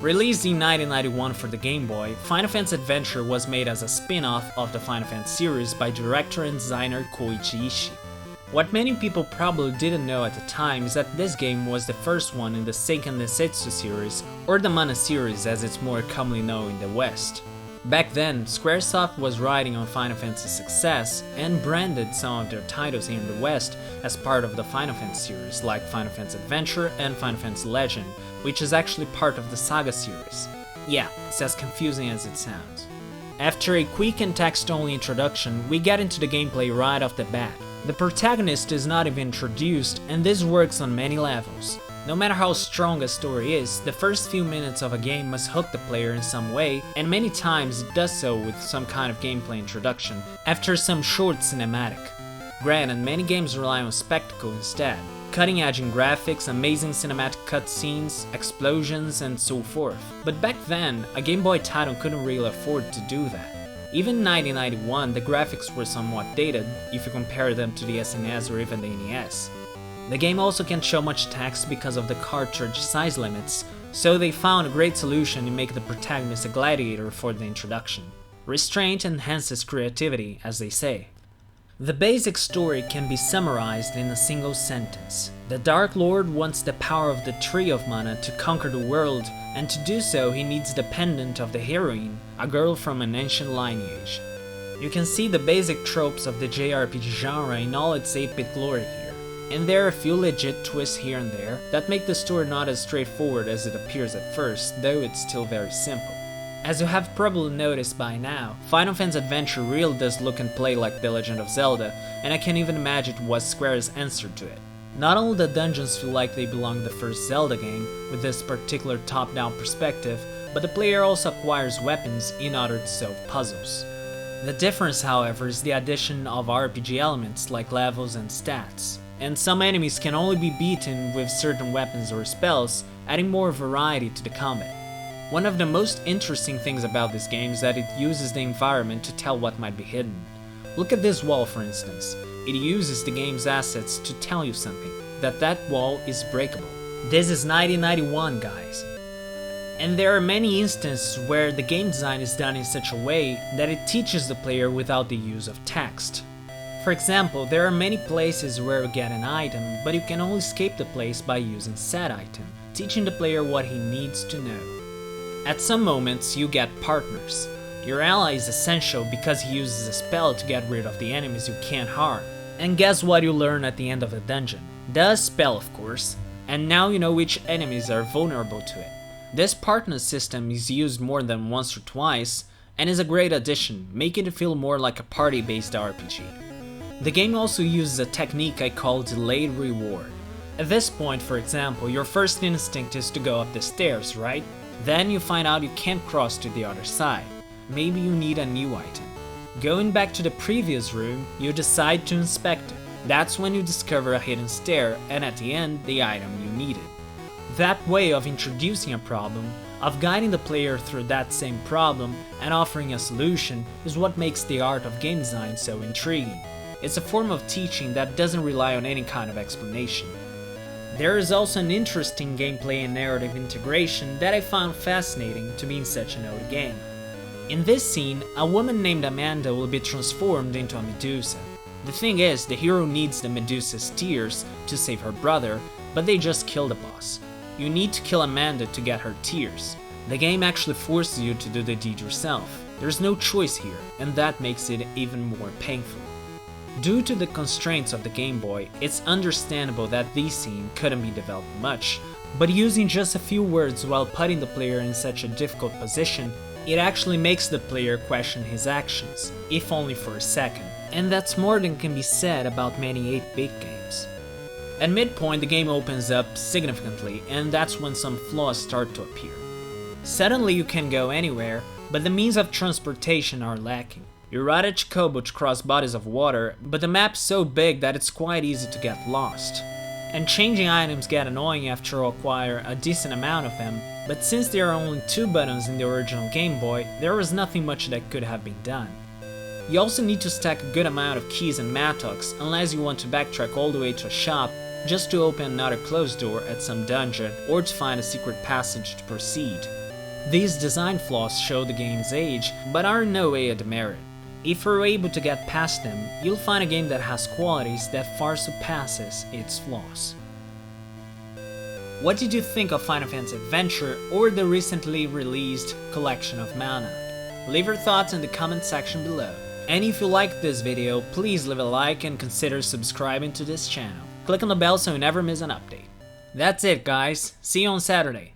Released in 1991 for the Game Boy, Final Fantasy Adventure was made as a spin-off of the Final Fantasy series by director and designer Koichi Ishii. What many people probably didn't know at the time is that this game was the first one in the Seiken Densetsu series, or the Mana series as it's more commonly known in the West. Back then, Squaresoft was riding on Final Fantasy's success and branded some of their titles here in the West as part of the Final Fantasy series, like Final Fantasy Adventure and Final Fantasy Legend, which is actually part of the Saga series. Yeah, it's as confusing as it sounds. After a quick and text-only introduction, we get into the gameplay right off the bat. The protagonist is not even introduced, and this works on many levels. No matter how strong a story is, the first few minutes of a game must hook the player in some way, and many times it does so with some kind of gameplay introduction, after some short cinematic. Granted, many games rely on spectacle instead, cutting-edge in graphics, amazing cinematic cutscenes, explosions, and so forth. But back then, a Game Boy title couldn't really afford to do that. Even in 1991, the graphics were somewhat dated if you compare them to the SNES or even the NES. The game also can't show much text because of the cartridge size limits, so they found a great solution to make the protagonist a gladiator for the introduction. Restraint enhances creativity, as they say. The basic story can be summarized in a single sentence. The Dark Lord wants the power of the Tree of Mana to conquer the world, and to do so he needs the pendant of the heroine, a girl from an ancient lineage. You can see the basic tropes of the JRPG genre in all its 8-bit glory here, and there are a few legit twists here and there that make the story not as straightforward as it appears at first, though it's still very simple. As you have probably noticed by now, Final Fantasy Adventure really does look and play like The Legend of Zelda, and I can even imagine it was Square's answer to it. Not only the dungeons feel like they belong to the first Zelda game, with this particular top-down perspective, but the player also acquires weapons in order to solve puzzles. The difference, however, is the addition of RPG elements like levels and stats, and some enemies can only be beaten with certain weapons or spells, adding more variety to the combat. One of the most interesting things about this game is that it uses the environment to tell what might be hidden. Look at this wall, for instance. It uses the game's assets to tell you something, that wall is breakable. This is 1991, guys. And there are many instances where the game design is done in such a way that it teaches the player without the use of text. For example, there are many places where you get an item, but you can only escape the place by using said item, teaching the player what he needs to know. At some moments, you get partners. Your ally is essential because he uses a spell to get rid of the enemies you can't harm. And guess what you learn at the end of the dungeon? The spell, of course. And now you know which enemies are vulnerable to it. This partner system is used more than once or twice, and is a great addition, making it feel more like a party-based RPG. The game also uses a technique I call delayed reward. At this point, for example, your first instinct is to go up the stairs, right? Then you find out you can't cross to the other side. Maybe you need a new item. Going back to the previous room, you decide to inspect it. That's when you discover a hidden stair, and at the end, the item you needed. That way of introducing a problem, of guiding the player through that same problem, and offering a solution is what makes the art of game design so intriguing. It's a form of teaching that doesn't rely on any kind of explanation. There is also an interesting gameplay and narrative integration that I found fascinating to be in such an old game. In this scene, a woman named Amanda will be transformed into a Medusa. The thing is, the hero needs the Medusa's tears to save her brother, but they just kill the boss. You need to kill Amanda to get her tears. The game actually forces you to do the deed yourself. There's no choice here, and that makes it even more painful. Due to the constraints of the Game Boy, it's understandable that this scene couldn't be developed much, but using just a few words while putting the player in such a difficult position, it actually makes the player question his actions, if only for a second, and that's more than can be said about many 8-bit games. At midpoint, the game opens up significantly, and that's when some flaws start to appear. Suddenly you can go anywhere, but the means of transportation are lacking. You ride a Chocobo to cross bodies of water, but the map's so big that it's quite easy to get lost. And changing items get annoying after you acquire a decent amount of them, but since there are only 2 buttons in the original Game Boy, there was nothing much that could have been done. You also need to stack a good amount of keys and mattocks unless you want to backtrack all the way to a shop just to open another closed door at some dungeon or to find a secret passage to proceed. These design flaws show the game's age, but are in no way a demerit. If you're able to get past them, you'll find a game that has qualities that far surpasses its flaws. What did you think of Final Fantasy Adventure or the recently released Collection of Mana? Leave your thoughts in the comment section below. And if you liked this video, please leave a like and consider subscribing to this channel. Click on the bell so you never miss an update. That's it guys, see you on Saturday.